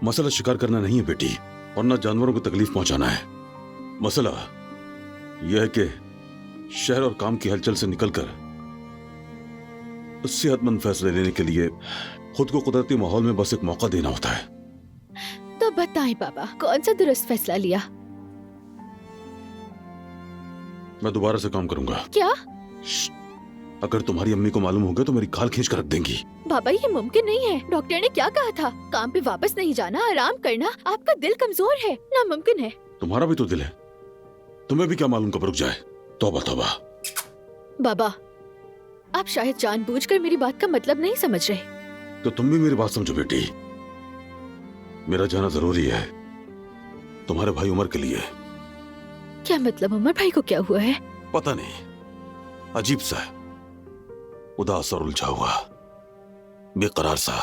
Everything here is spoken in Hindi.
मसला शिकार करना नहीं है बेटी, और ना जानवरों को तकलीफ पहुंचाना है। मसला यह है कि शहर और काम की हलचल से निकलकर सेहतमंद फैसले लेने के लिए खुद को कुदरती माहौल में बस एक मौका देना होता है। तो बताएं बाबा, कौन सा दुरुस्त फैसला लिया? मैं दोबारा से काम करूंगा। क्या? अगर तुम्हारी अम्मी को मालूम हो गया तो मेरी खाल खींच कर रख देंगी। बाबा ये मुमकिन नहीं है। डॉक्टर ने क्या कहा था? काम पे वापस नहीं जाना, आराम करना। आपका दिल कमजोर है, नामुमकिन है। तुम्हारा भी तो दिल है, तुम्हें भी क्या मालूम कब रुक जाए। तौबा तौबा। बाबा आप शायद जानबूझकर मेरी बात का मतलब नहीं समझ रहे। तो तुम भी मेरी बात समझो बेटी, मेरा जाना जरूरी है तुम्हारे भाई उमर के लिए। क्या मतलब? उमर भाई को क्या हुआ है? पता नहीं, अजीब सा है, उदास और उलझा हुआ, बेकरार सा।